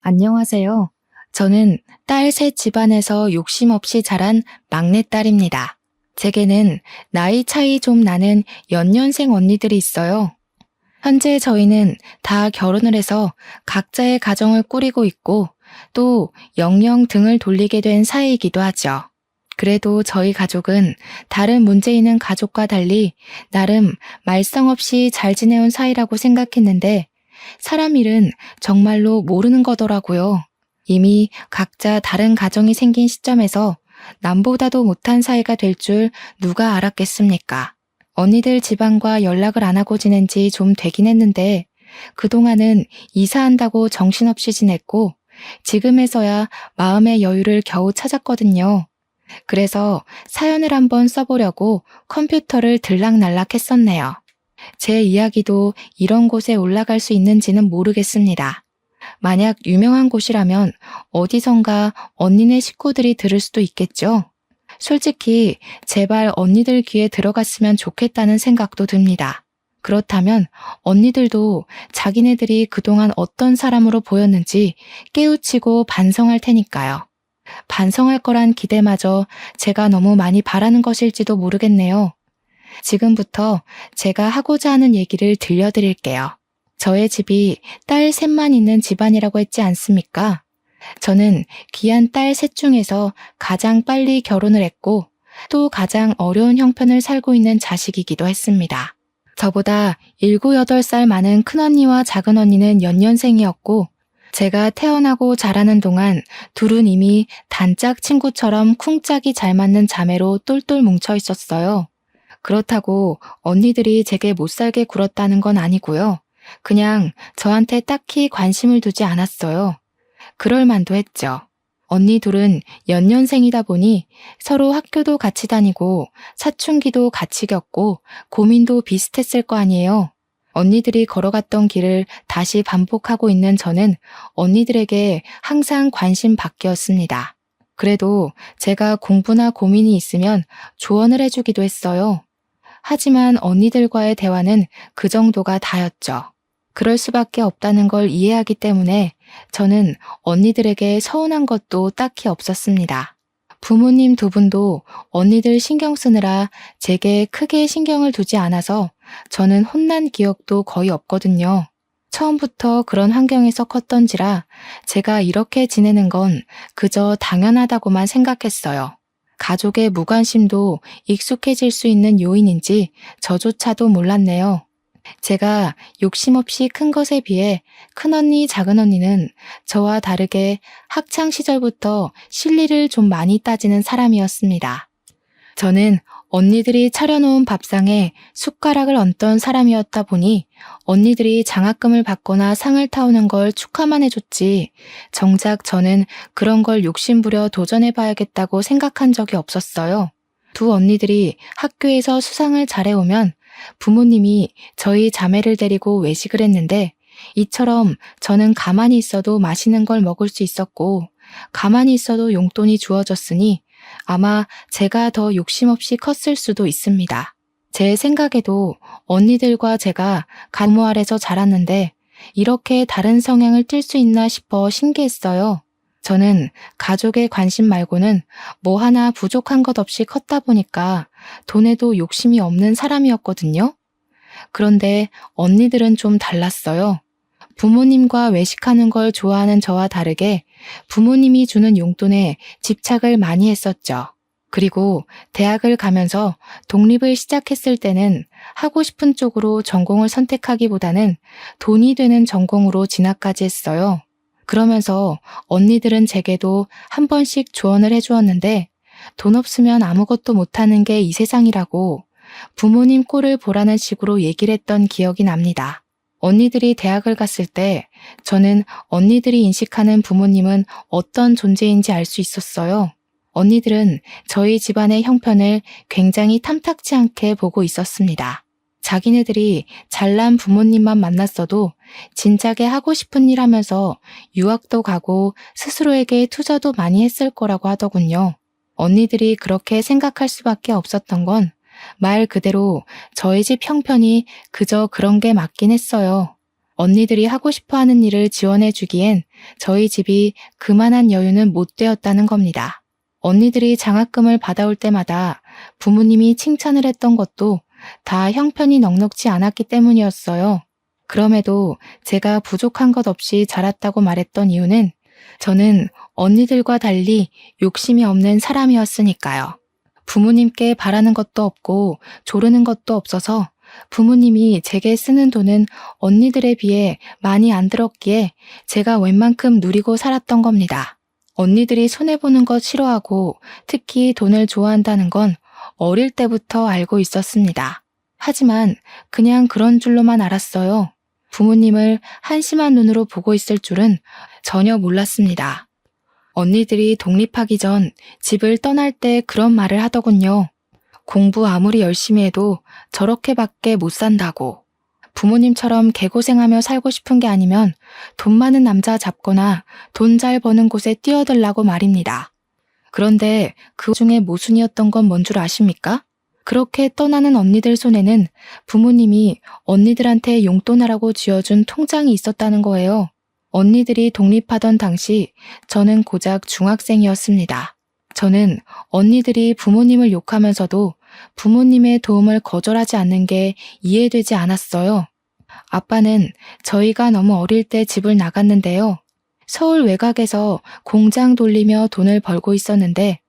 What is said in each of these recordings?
안녕하세요. 저는 딸 셋 집안에서 욕심 없이 자란 막내딸입니다. 제게는 나이 차이 좀 나는 연년생 언니들이 있어요. 현재 저희는 다 결혼을 해서 각자의 가정을 꾸리고 있고 또 영영 등을 돌리게 된 사이이기도 하죠. 그래도 저희 가족은 다른 문제 있는 가족과 달리 나름 말썽 없이 잘 지내온 사이라고 생각했는데 사람 일은 정말로 모르는 거더라고요. 이미 각자 다른 가정이 생긴 시점에서 남보다도 못한 사이가 될 줄 누가 알았겠습니까? 언니들 집안과 연락을 안 하고 지낸 지 좀 되긴 했는데 그동안은 이사한다고 정신없이 지냈고 지금에서야 마음의 여유를 겨우 찾았거든요. 그래서 사연을 한번 써보려고 컴퓨터를 들락날락 했었네요. 제 이야기도 이런 곳에 올라갈 수 있는지는 모르겠습니다. 만약 유명한 곳이라면 어디선가 언니네 식구들이 들을 수도 있겠죠? 솔직히 제발 언니들 귀에 들어갔으면 좋겠다는 생각도 듭니다. 그렇다면 언니들도 자기네들이 그동안 어떤 사람으로 보였는지 깨우치고 반성할 테니까요. 반성할 거란 기대마저 제가 너무 많이 바라는 것일지도 모르겠네요. 지금부터 제가 하고자 하는 얘기를 들려드릴게요. 저의 집이 딸 셋만 있는 집안이라고 했지 않습니까? 저는 귀한 딸 셋 중에서 가장 빨리 결혼을 했고 또 가장 어려운 형편을 살고 있는 자식이기도 했습니다. 저보다 7, 8살 많은 큰언니와 작은언니는 연년생이었고 제가 태어나고 자라는 동안 둘은 이미 단짝 친구처럼 쿵짝이 잘 맞는 자매로 똘똘 뭉쳐 있었어요. 그렇다고 언니들이 제게 못살게 굴었다는 건 아니고요. 그냥 저한테 딱히 관심을 두지 않았어요. 그럴 만도 했죠. 언니 둘은 연년생이다 보니 서로 학교도 같이 다니고 사춘기도 같이 겪고 고민도 비슷했을 거 아니에요. 언니들이 걸어갔던 길을 다시 반복하고 있는 저는 언니들에게 항상 관심 받기였습니다. 그래도 제가 공부나 고민이 있으면 조언을 해주기도 했어요. 하지만 언니들과의 대화는 그 정도가 다였죠. 그럴 수밖에 없다는 걸 이해하기 때문에 저는 언니들에게 서운한 것도 딱히 없었습니다. 부모님 두 분도 언니들 신경 쓰느라 제게 크게 신경을 두지 않아서 저는 혼난 기억도 거의 없거든요. 처음부터 그런 환경에서 컸던지라 제가 이렇게 지내는 건 그저 당연하다고만 생각했어요. 가족의 무관심도 익숙해질 수 있는 요인인지 저조차도 몰랐네요. 제가 욕심 없이 큰 것에 비해 큰언니, 작은언니는 저와 다르게 학창 시절부터 실리를 좀 많이 따지는 사람이었습니다. 저는 언니들이 차려놓은 밥상에 숟가락을 얹던 사람이었다 보니 언니들이 장학금을 받거나 상을 타오는 걸 축하만 해줬지 정작 저는 그런 걸 욕심부려 도전해봐야겠다고 생각한 적이 없었어요. 두 언니들이 학교에서 수상을 잘해오면 부모님이 저희 자매를 데리고 외식을 했는데 이처럼 저는 가만히 있어도 맛있는 걸 먹을 수 있었고 가만히 있어도 용돈이 주어졌으니 아마 제가 더 욕심 없이 컸을 수도 있습니다. 제 생각에도 언니들과 제가 부모 아래서 자랐는데 이렇게 다른 성향을 띨 수 있나 싶어 신기했어요. 저는 가족의 관심 말고는 뭐 하나 부족한 것 없이 컸다 보니까 돈에도 욕심이 없는 사람이었거든요. 그런데 언니들은 좀 달랐어요. 부모님과 외식하는 걸 좋아하는 저와 다르게 부모님이 주는 용돈에 집착을 많이 했었죠. 그리고 대학을 가면서 독립을 시작했을 때는 하고 싶은 쪽으로 전공을 선택하기보다는 돈이 되는 전공으로 진학까지 했어요. 그러면서 언니들은 제게도 한 번씩 조언을 해주었는데 돈 없으면 아무것도 못하는 게 이 세상이라고 부모님 꼴을 보라는 식으로 얘기를 했던 기억이 납니다. 언니들이 대학을 갔을 때 저는 언니들이 인식하는 부모님은 어떤 존재인지 알 수 있었어요. 언니들은 저희 집안의 형편을 굉장히 탐탁치 않게 보고 있었습니다. 자기네들이 잘난 부모님만 만났어도 진작에 하고 싶은 일 하면서 유학도 가고 스스로에게 투자도 많이 했을 거라고 하더군요. 언니들이 그렇게 생각할 수밖에 없었던 건 말 그대로 저희 집 형편이 그저 그런 게 맞긴 했어요. 언니들이 하고 싶어 하는 일을 지원해 주기엔 저희 집이 그만한 여유는 못 되었다는 겁니다. 언니들이 장학금을 받아올 때마다 부모님이 칭찬을 했던 것도 다 형편이 넉넉지 않았기 때문이었어요. 그럼에도 제가 부족한 것 없이 자랐다고 말했던 이유는 저는 언니들과 달리 욕심이 없는 사람이었으니까요. 부모님께 바라는 것도 없고 조르는 것도 없어서 부모님이 제게 쓰는 돈은 언니들에 비해 많이 안 들었기에 제가 웬만큼 누리고 살았던 겁니다. 언니들이 손해보는 것 싫어하고 특히 돈을 좋아한다는 건 어릴 때부터 알고 있었습니다. 하지만 그냥 그런 줄로만 알았어요. 부모님을 한심한 눈으로 보고 있을 줄은 전혀 몰랐습니다. 언니들이 독립하기 전 집을 떠날 때 그런 말을 하더군요. 공부 아무리 열심히 해도 저렇게밖에 못 산다고. 부모님처럼 개고생하며 살고 싶은 게 아니면 돈 많은 남자 잡거나 돈 잘 버는 곳에 뛰어들라고 말입니다. 그런데 그 중에 모순이었던 건 뭔 줄 아십니까? 그렇게 떠나는 언니들 손에는 부모님이 언니들한테 용돈하라고 쥐어준 통장이 있었다는 거예요. 언니들이 독립하던 당시 저는 고작 중학생이었습니다. 저는 언니들이 부모님을 욕하면서도 부모님의 도움을 거절하지 않는 게 이해되지 않았어요. 아빠는 저희가 너무 어릴 때 집을 나갔는데요. 서울 외곽에서 공장 돌리며 돈을 벌고 있었는데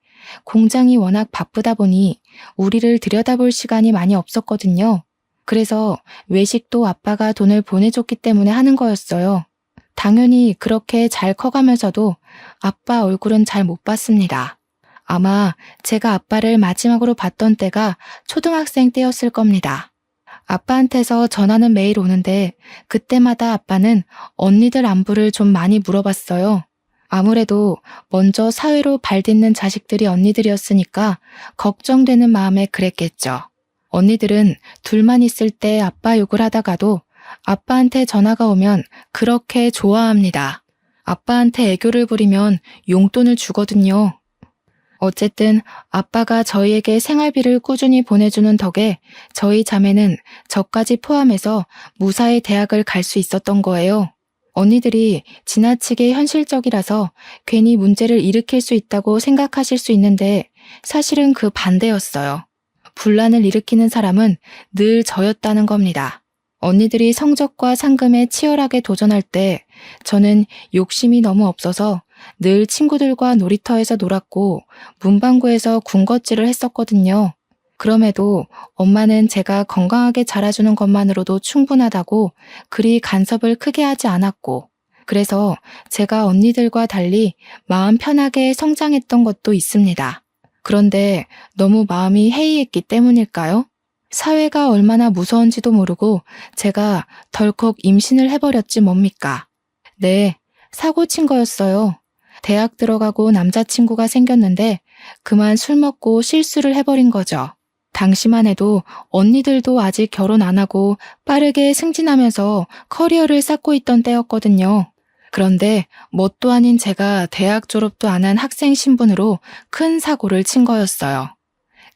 공장이 워낙 바쁘다 보니 우리를 들여다볼 시간이 많이 없었거든요. 그래서 외식도 아빠가 돈을 보내줬기 때문에 하는 거였어요. 당연히 그렇게 잘 커가면서도 아빠 얼굴은 잘 못 봤습니다. 아마 제가 아빠를 마지막으로 봤던 때가 초등학생 때였을 겁니다. 아빠한테서 전화는 매일 오는데 그때마다 아빠는 언니들 안부를 좀 많이 물어봤어요. 아무래도 먼저 사회로 발딛는 자식들이 언니들이었으니까 걱정되는 마음에 그랬겠죠. 언니들은 둘만 있을 때 아빠 욕을 하다가도 아빠한테 전화가 오면 그렇게 좋아합니다. 아빠한테 애교를 부리면 용돈을 주거든요. 어쨌든 아빠가 저희에게 생활비를 꾸준히 보내주는 덕에 저희 자매는 저까지 포함해서 무사히 대학을 갈 수 있었던 거예요. 언니들이 지나치게 현실적이라서 괜히 문제를 일으킬 수 있다고 생각하실 수 있는데 사실은 그 반대였어요. 분란을 일으키는 사람은 늘 저였다는 겁니다. 언니들이 성적과 상금에 치열하게 도전할 때 저는 욕심이 너무 없어서 늘 친구들과 놀이터에서 놀았고 문방구에서 군것질을 했었거든요. 그럼에도 엄마는 제가 건강하게 자라주는 것만으로도 충분하다고 그리 간섭을 크게 하지 않았고 그래서 제가 언니들과 달리 마음 편하게 성장했던 것도 있습니다. 그런데 너무 마음이 해이했기 때문일까요? 사회가 얼마나 무서운지도 모르고 제가 덜컥 임신을 해버렸지 뭡니까? 네, 사고 친 거였어요. 대학 들어가고 남자친구가 생겼는데 그만 술 먹고 실수를 해버린 거죠. 당시만 해도 언니들도 아직 결혼 안 하고 빠르게 승진하면서 커리어를 쌓고 있던 때였거든요. 그런데 뭣도 아닌 제가 대학 졸업도 안 한 학생 신분으로 큰 사고를 친 거였어요.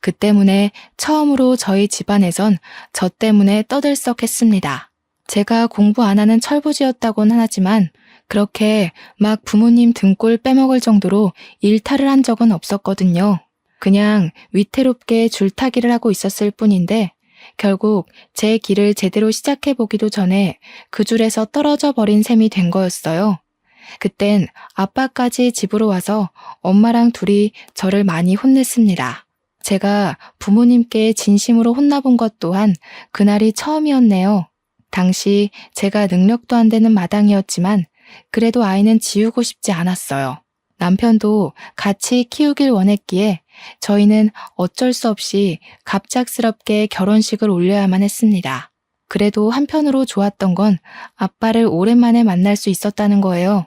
그 때문에 처음으로 저희 집안에선 저 때문에 떠들썩했습니다. 제가 공부 안 하는 철부지였다고는 하지만 그렇게 막 부모님 등골 빼먹을 정도로 일탈을 한 적은 없었거든요. 그냥 위태롭게 줄타기를 하고 있었을 뿐인데 결국 제 길을 제대로 시작해보기도 전에 그 줄에서 떨어져 버린 셈이 된 거였어요. 그땐 아빠까지 집으로 와서 엄마랑 둘이 저를 많이 혼냈습니다. 제가 부모님께 진심으로 혼나본 것 또한 그날이 처음이었네요. 당시 제가 능력도 안 되는 마당이었지만 그래도 아이는 지우고 싶지 않았어요. 남편도 같이 키우길 원했기에 저희는 어쩔 수 없이 갑작스럽게 결혼식을 올려야만 했습니다. 그래도 한편으로 좋았던 건 아빠를 오랜만에 만날 수 있었다는 거예요.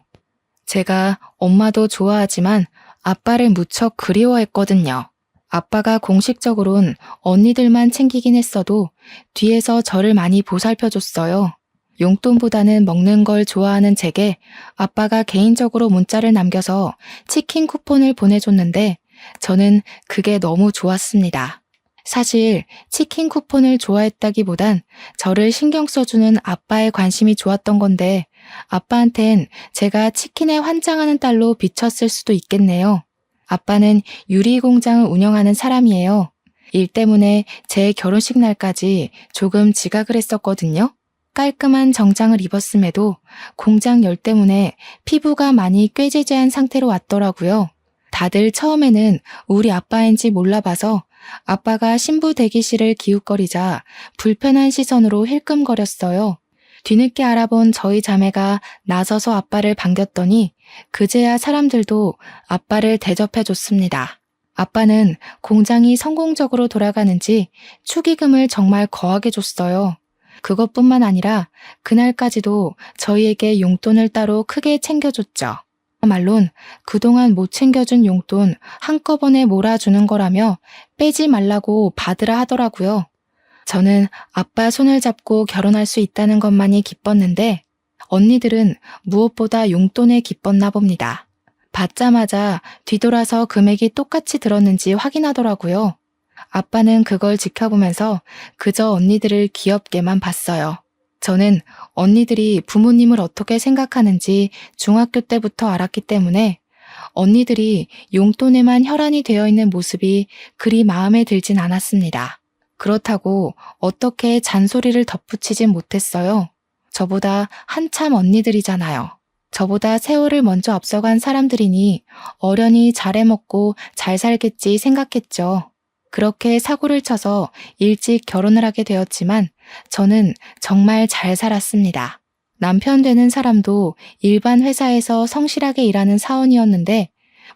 제가 엄마도 좋아하지만 아빠를 무척 그리워했거든요. 아빠가 공식적으론 언니들만 챙기긴 했어도 뒤에서 저를 많이 보살펴줬어요. 용돈보다는 먹는 걸 좋아하는 제게 아빠가 개인적으로 문자를 남겨서 치킨 쿠폰을 보내줬는데 저는 그게 너무 좋았습니다. 사실 치킨 쿠폰을 좋아했다기보단 저를 신경 써주는 아빠의 관심이 좋았던 건데 아빠한텐 제가 치킨에 환장하는 딸로 비쳤을 수도 있겠네요. 아빠는 유리 공장을 운영하는 사람이에요. 일 때문에 제 결혼식 날까지 조금 지각을 했었거든요. 깔끔한 정장을 입었음에도 공장 열 때문에 피부가 많이 꾀지지한 상태로 왔더라고요. 다들 처음에는 우리 아빠인지 몰라봐서 아빠가 신부 대기실을 기웃거리자 불편한 시선으로 힐끔거렸어요. 뒤늦게 알아본 저희 자매가 나서서 아빠를 반겼더니 그제야 사람들도 아빠를 대접해줬습니다. 아빠는 공장이 성공적으로 돌아가는지 축의금을 정말 거하게 줬어요. 그것뿐만 아니라 그날까지도 저희에게 용돈을 따로 크게 챙겨줬죠. 말론 그동안 못 챙겨준 용돈 한꺼번에 몰아주는 거라며 빼지 말라고 받으라 하더라고요. 저는 아빠 손을 잡고 결혼할 수 있다는 것만이 기뻤는데 언니들은 무엇보다 용돈에 기뻤나 봅니다. 받자마자 뒤돌아서 금액이 똑같이 들었는지 확인하더라고요. 아빠는 그걸 지켜보면서 그저 언니들을 귀엽게만 봤어요. 저는 언니들이 부모님을 어떻게 생각하는지 중학교 때부터 알았기 때문에 언니들이 용돈에만 혈안이 되어 있는 모습이 그리 마음에 들진 않았습니다. 그렇다고 어떻게 잔소리를 덧붙이진 못했어요. 저보다 한참 언니들이잖아요. 저보다 세월을 먼저 앞서간 사람들이니 어련히 잘해먹고 잘 살겠지 생각했죠. 그렇게 사고를 쳐서 일찍 결혼을 하게 되었지만 저는 정말 잘 살았습니다. 남편 되는 사람도 일반 회사에서 성실하게 일하는 사원이었는데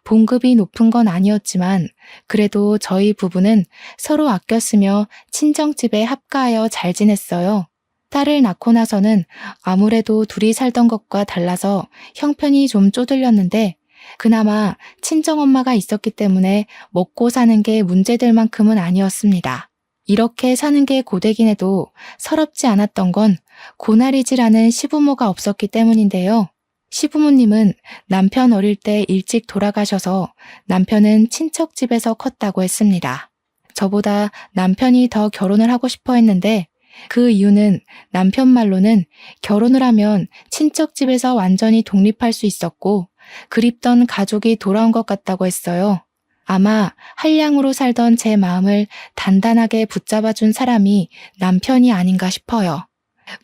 봉급이 높은 건 아니었지만 그래도 저희 부부는 서로 아껴 쓰며 친정집에 합가하여 잘 지냈어요. 딸을 낳고 나서는 아무래도 둘이 살던 것과 달라서 형편이 좀 쪼들렸는데 그나마 친정엄마가 있었기 때문에 먹고 사는 게 문제될 만큼은 아니었습니다. 이렇게 사는 게 고되긴 해도 서럽지 않았던 건 고나리지라는 시부모가 없었기 때문인데요. 시부모님은 남편 어릴 때 일찍 돌아가셔서 남편은 친척집에서 컸다고 했습니다. 저보다 남편이 더 결혼을 하고 싶어 했는데 그 이유는 남편 말로는 결혼을 하면 친척집에서 완전히 독립할 수 있었고 그립던 가족이 돌아온 것 같다고 했어요. 아마 한량으로 살던 제 마음을 단단하게 붙잡아준 사람이 남편이 아닌가 싶어요.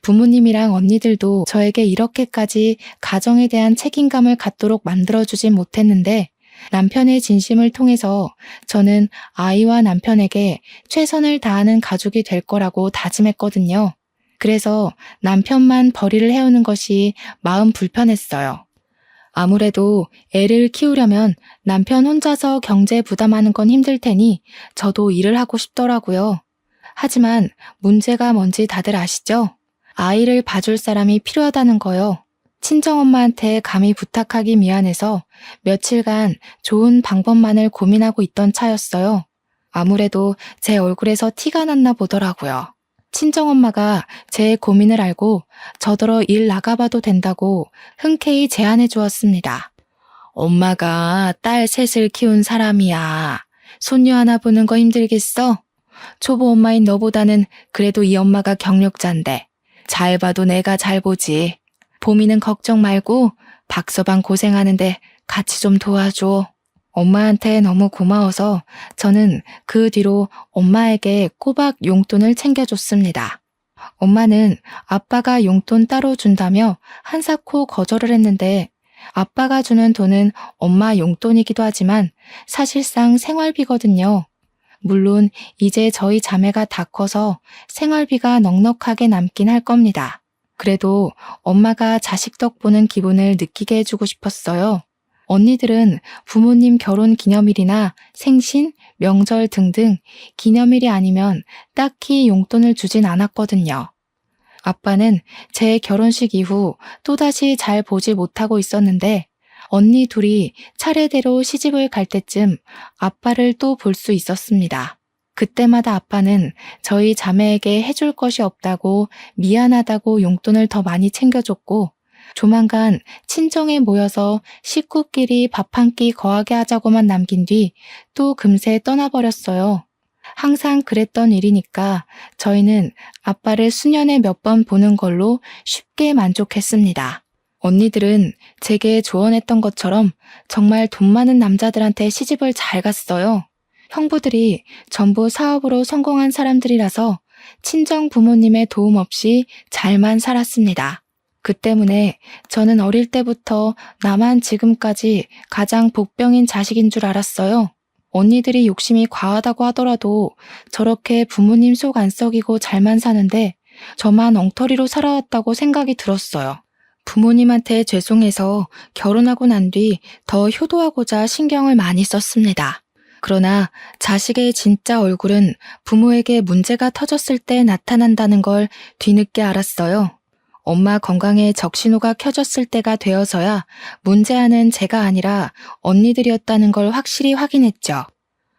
부모님이랑 언니들도 저에게 이렇게까지 가정에 대한 책임감을 갖도록 만들어주진 못했는데 남편의 진심을 통해서 저는 아이와 남편에게 최선을 다하는 가족이 될 거라고 다짐했거든요. 그래서 남편만 벌이를 해오는 것이 마음 불편했어요. 아무래도 애를 키우려면 남편 혼자서 경제 부담하는 건 힘들 테니 저도 일을 하고 싶더라고요. 하지만 문제가 뭔지 다들 아시죠? 아이를 봐줄 사람이 필요하다는 거요. 친정엄마한테 감히 부탁하기 미안해서 며칠간 좋은 방법만을 고민하고 있던 차였어요. 아무래도 제 얼굴에서 티가 났나 보더라고요. 친정엄마가 제 고민을 알고 저더러 일 나가봐도 된다고 흔쾌히 제안해 주었습니다. 엄마가 딸 셋을 키운 사람이야. 손녀 하나 보는 거 힘들겠어? 초보 엄마인 너보다는 그래도 이 엄마가 경력자인데 잘 봐도 내가 잘 보지. 보미는 걱정 말고 박서방 고생하는데 같이 좀 도와줘. 엄마한테 너무 고마워서 저는 그 뒤로 엄마에게 꼬박 용돈을 챙겨줬습니다. 엄마는 아빠가 용돈 따로 준다며 한사코 거절을 했는데 아빠가 주는 돈은 엄마 용돈이기도 하지만 사실상 생활비거든요. 물론 이제 저희 자매가 다 커서 생활비가 넉넉하게 남긴 할 겁니다. 그래도 엄마가 자식 덕 보는 기분을 느끼게 해주고 싶었어요. 언니들은 부모님 결혼 기념일이나 생신, 명절 등등 기념일이 아니면 딱히 용돈을 주진 않았거든요. 아빠는 제 결혼식 이후 또다시 잘 보지 못하고 있었는데 언니 둘이 차례대로 시집을 갈 때쯤 아빠를 또 볼 수 있었습니다. 그때마다 아빠는 저희 자매에게 해줄 것이 없다고 미안하다고 용돈을 더 많이 챙겨줬고 조만간 친정에 모여서 식구끼리 밥 한 끼 거하게 하자고만 남긴 뒤 또 금세 떠나버렸어요. 항상 그랬던 일이니까 저희는 아빠를 수년에 몇 번 보는 걸로 쉽게 만족했습니다. 언니들은 제게 조언했던 것처럼 정말 돈 많은 남자들한테 시집을 잘 갔어요. 형부들이 전부 사업으로 성공한 사람들이라서 친정 부모님의 도움 없이 잘만 살았습니다. 그 때문에 저는 어릴 때부터 나만 지금까지 가장 복병인 자식인 줄 알았어요. 언니들이 욕심이 과하다고 하더라도 저렇게 부모님 속 안 썩이고 잘만 사는데 저만 엉터리로 살아왔다고 생각이 들었어요. 부모님한테 죄송해서 결혼하고 난 뒤 더 효도하고자 신경을 많이 썼습니다. 그러나 자식의 진짜 얼굴은 부모에게 문제가 터졌을 때 나타난다는 걸 뒤늦게 알았어요. 엄마 건강에 적신호가 켜졌을 때가 되어서야 문제아는 제가 아니라 언니들이었다는 걸 확실히 확인했죠.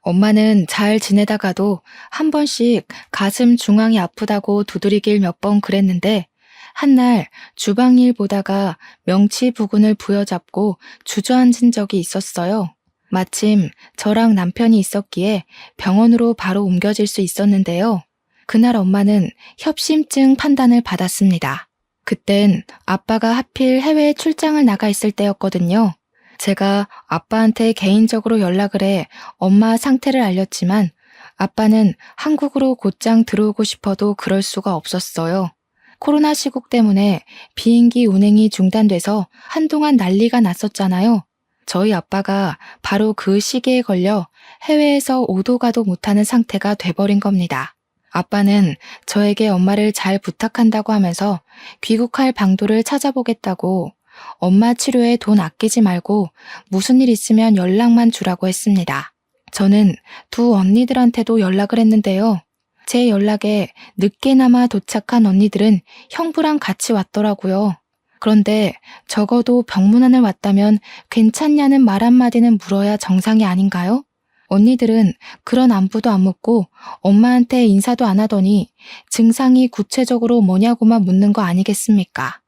엄마는 잘 지내다가도 한 번씩 가슴 중앙이 아프다고 두드리길 몇 번 그랬는데 한날 주방일 보다가 명치 부근을 부여잡고 주저앉은 적이 있었어요. 마침 저랑 남편이 있었기에 병원으로 바로 옮겨질 수 있었는데요. 그날 엄마는 협심증 판단을 받았습니다. 그땐 아빠가 하필 해외에 출장을 나가 있을 때였거든요. 제가 아빠한테 개인적으로 연락을 해 엄마 상태를 알렸지만 아빠는 한국으로 곧장 들어오고 싶어도 그럴 수가 없었어요. 코로나 시국 때문에 비행기 운행이 중단돼서 한동안 난리가 났었잖아요. 저희 아빠가 바로 그 시기에 걸려 해외에서 오도 가도 못하는 상태가 돼버린 겁니다. 아빠는 저에게 엄마를 잘 부탁한다고 하면서 귀국할 방도를 찾아보겠다고 엄마 치료에 돈 아끼지 말고 무슨 일 있으면 연락만 주라고 했습니다. 저는 두 언니들한테도 연락을 했는데요. 제 연락에 늦게나마 도착한 언니들은 형부랑 같이 왔더라고요. 그런데 적어도 병문안을 왔다면 괜찮냐는 말 한마디는 물어야 정상이 아닌가요? 언니들은 그런 안부도 안 묻고 엄마한테 인사도 안 하더니 증상이 구체적으로 뭐냐고만 묻는 거 아니겠습니까?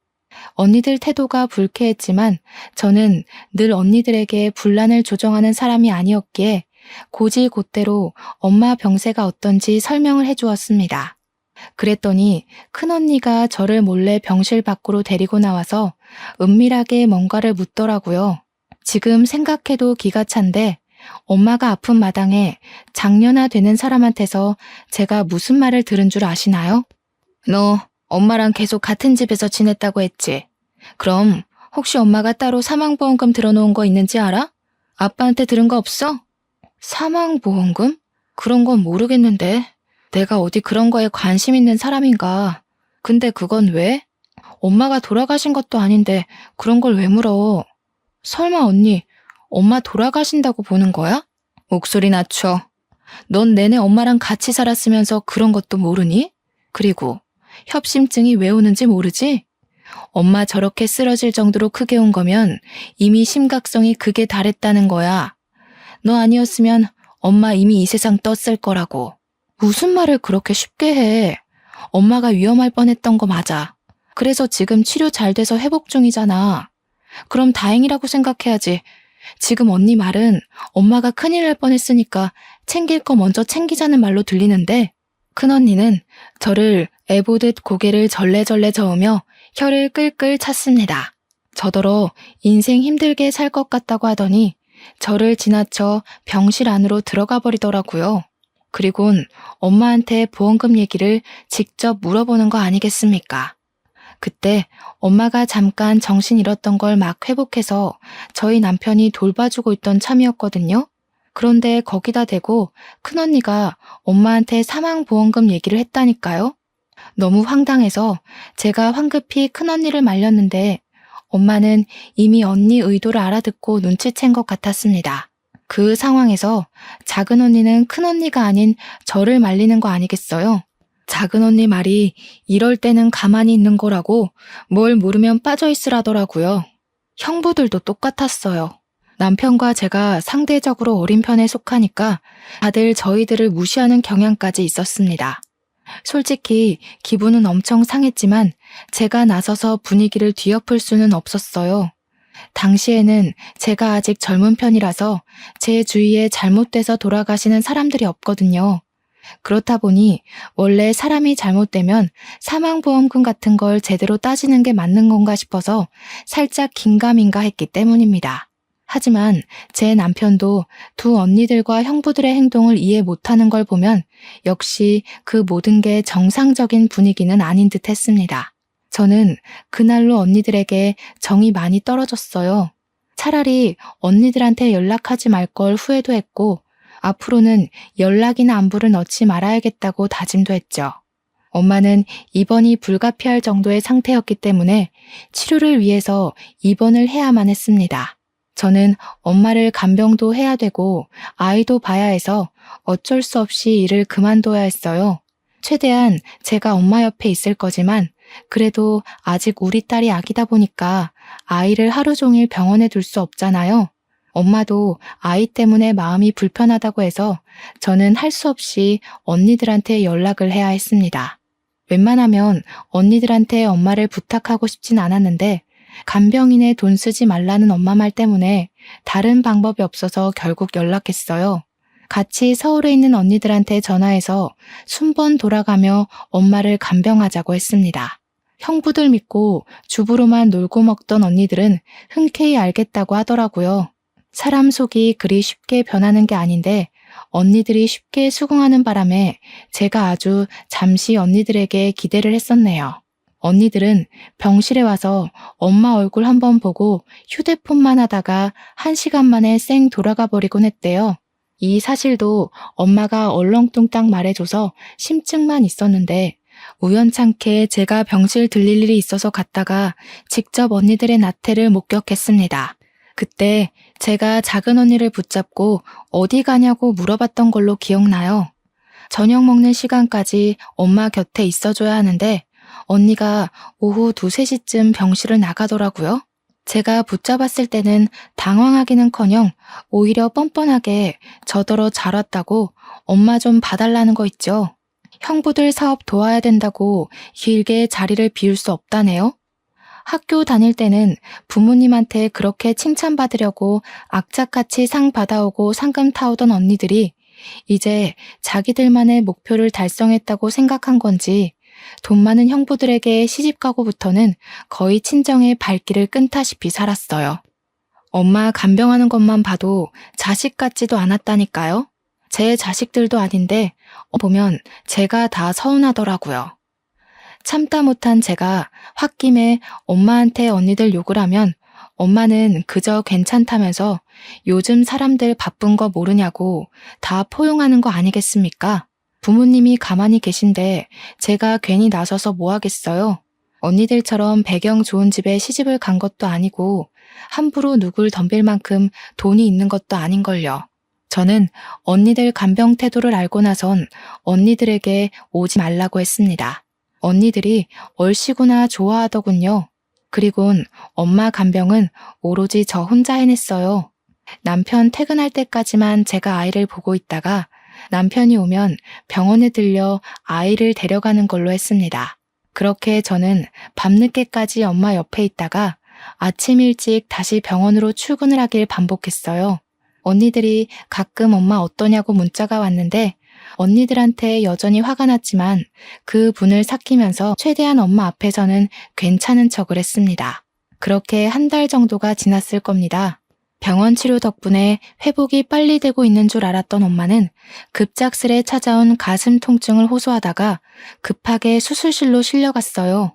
언니들 태도가 불쾌했지만 저는 늘 언니들에게 분란을 조정하는 사람이 아니었기에 고지곧대로 엄마 병세가 어떤지 설명을 해주었습니다. 그랬더니 큰언니가 저를 몰래 병실 밖으로 데리고 나와서 은밀하게 뭔가를 묻더라고요. 지금 생각해도 기가 찬데 엄마가 아픈 마당에 장년아 되는 사람한테서 제가 무슨 말을 들은 줄 아시나요? 너 엄마랑 계속 같은 집에서 지냈다고 했지? 그럼 혹시 엄마가 따로 사망보험금 들어놓은 거 있는지 알아? 아빠한테 들은 거 없어? 사망보험금? 그런 건 모르겠는데. 내가 어디 그런 거에 관심 있는 사람인가. 근데 그건 왜? 엄마가 돌아가신 것도 아닌데 그런 걸 왜 물어? 설마 언니, 엄마 돌아가신다고 보는 거야? 목소리 낮춰. 넌 내내 엄마랑 같이 살았으면서 그런 것도 모르니? 그리고 협심증이 왜 오는지 모르지? 엄마 저렇게 쓰러질 정도로 크게 온 거면 이미 심각성이 극에 달했다는 거야. 너 아니었으면 엄마 이미 이 세상 떴을 거라고. 무슨 말을 그렇게 쉽게 해. 엄마가 위험할 뻔했던 거 맞아. 그래서 지금 치료 잘 돼서 회복 중이잖아. 그럼 다행이라고 생각해야지. 지금 언니 말은 엄마가 큰일 날 뻔했으니까 챙길 거 먼저 챙기자는 말로 들리는데 큰언니는 저를 애보듯 고개를 절레절레 저으며 혀를 끌끌 찼습니다. 저더러 인생 힘들게 살 것 같다고 하더니 저를 지나쳐 병실 안으로 들어가 버리더라고요. 그리곤 엄마한테 보험금 얘기를 직접 물어보는 거 아니겠습니까? 그때 엄마가 잠깐 정신 잃었던 걸 막 회복해서 저희 남편이 돌봐주고 있던 참이었거든요. 그런데 거기다 대고 큰언니가 엄마한테 사망보험금 얘기를 했다니까요. 너무 황당해서 제가 황급히 큰언니를 말렸는데 엄마는 이미 언니 의도를 알아듣고 눈치챈 것 같았습니다. 그 상황에서 작은 언니는 큰 언니가 아닌 저를 말리는 거 아니겠어요? 작은 언니 말이 이럴 때는 가만히 있는 거라고 뭘 모르면 빠져있으라더라고요. 형부들도 똑같았어요. 남편과 제가 상대적으로 어린 편에 속하니까 다들 저희들을 무시하는 경향까지 있었습니다. 솔직히 기분은 엄청 상했지만 제가 나서서 분위기를 뒤엎을 수는 없었어요. 당시에는 제가 아직 젊은 편이라서 제 주위에 잘못돼서 돌아가시는 사람들이 없거든요. 그렇다 보니 원래 사람이 잘못되면 사망보험금 같은 걸 제대로 따지는 게 맞는 건가 싶어서 살짝 긴가민가 했기 때문입니다. 하지만 제 남편도 두 언니들과 형부들의 행동을 이해 못하는 걸 보면 역시 그 모든 게 정상적인 분위기는 아닌 듯 했습니다. 저는 그날로 언니들에게 정이 많이 떨어졌어요. 차라리 언니들한테 연락하지 말 걸 후회도 했고 앞으로는 연락이나 안부를 넣지 말아야겠다고 다짐도 했죠. 엄마는 입원이 불가피할 정도의 상태였기 때문에 치료를 위해서 입원을 해야만 했습니다. 저는 엄마를 간병도 해야 되고 아이도 봐야 해서 어쩔 수 없이 일을 그만둬야 했어요. 최대한 제가 엄마 옆에 있을 거지만 그래도 아직 우리 딸이 아기다 보니까 아이를 하루 종일 병원에 둘 수 없잖아요. 엄마도 아이 때문에 마음이 불편하다고 해서 저는 할 수 없이 언니들한테 연락을 해야 했습니다. 웬만하면 언니들한테 엄마를 부탁하고 싶진 않았는데 간병인에 돈 쓰지 말라는 엄마 말 때문에 다른 방법이 없어서 결국 연락했어요. 같이 서울에 있는 언니들한테 전화해서 순번 돌아가며 엄마를 간병하자고 했습니다. 형부들 믿고 주부로만 놀고 먹던 언니들은 흔쾌히 알겠다고 하더라고요. 사람 속이 그리 쉽게 변하는 게 아닌데 언니들이 쉽게 수긍하는 바람에 제가 아주 잠시 언니들에게 기대를 했었네요. 언니들은 병실에 와서 엄마 얼굴 한번 보고 휴대폰만 하다가 1시간 만에 쌩 돌아가 버리곤 했대요. 이 사실도 엄마가 얼렁뚱땅 말해줘서 심증만 있었는데 우연찮게 제가 병실 들릴 일이 있어서 갔다가 직접 언니들의 나태를 목격했습니다. 그때 제가 작은 언니를 붙잡고 어디 가냐고 물어봤던 걸로 기억나요. 저녁 먹는 시간까지 엄마 곁에 있어줘야 하는데 언니가 오후 2, 3시쯤 병실을 나가더라고요. 제가 붙잡았을 때는 당황하기는커녕 오히려 뻔뻔하게 저더러 잘 왔다고 엄마 좀 봐달라는 거 있죠. 형부들 사업 도와야 된다고 길게 자리를 비울 수 없다네요. 학교 다닐 때는 부모님한테 그렇게 칭찬받으려고 악착같이 상 받아오고 상금 타오던 언니들이 이제 자기들만의 목표를 달성했다고 생각한 건지 돈 많은 형부들에게 시집가고부터는 거의 친정의 발길을 끈다시피 살았어요. 엄마 간병하는 것만 봐도 자식 같지도 않았다니까요. 제 자식들도 아닌데 보면 제가 다 서운하더라고요. 참다 못한 제가 홧김에 엄마한테 언니들 욕을 하면 엄마는 그저 괜찮다면서 요즘 사람들 바쁜 거 모르냐고 다 포용하는 거 아니겠습니까? 부모님이 가만히 계신데 제가 괜히 나서서 뭐 하겠어요? 언니들처럼 배경 좋은 집에 시집을 간 것도 아니고 함부로 누굴 덤빌 만큼 돈이 있는 것도 아닌걸요. 저는 언니들 간병 태도를 알고 나선 언니들에게 오지 말라고 했습니다. 언니들이 얼씨구나 좋아하더군요. 그리곤 엄마 간병은 오로지 저 혼자 해냈어요. 남편 퇴근할 때까지만 제가 아이를 보고 있다가 남편이 오면 병원에 들려 아이를 데려가는 걸로 했습니다. 그렇게 저는 밤늦게까지 엄마 옆에 있다가 아침 일찍 다시 병원으로 출근을 하길 반복했어요. 언니들이 가끔 엄마 어떠냐고 문자가 왔는데 언니들한테 여전히 화가 났지만 그 분을 삭히면서 최대한 엄마 앞에서는 괜찮은 척을 했습니다. 그렇게 1달 정도가 지났을 겁니다. 병원 치료 덕분에 회복이 빨리 되고 있는 줄 알았던 엄마는 급작스레 찾아온 가슴 통증을 호소하다가 급하게 수술실로 실려갔어요.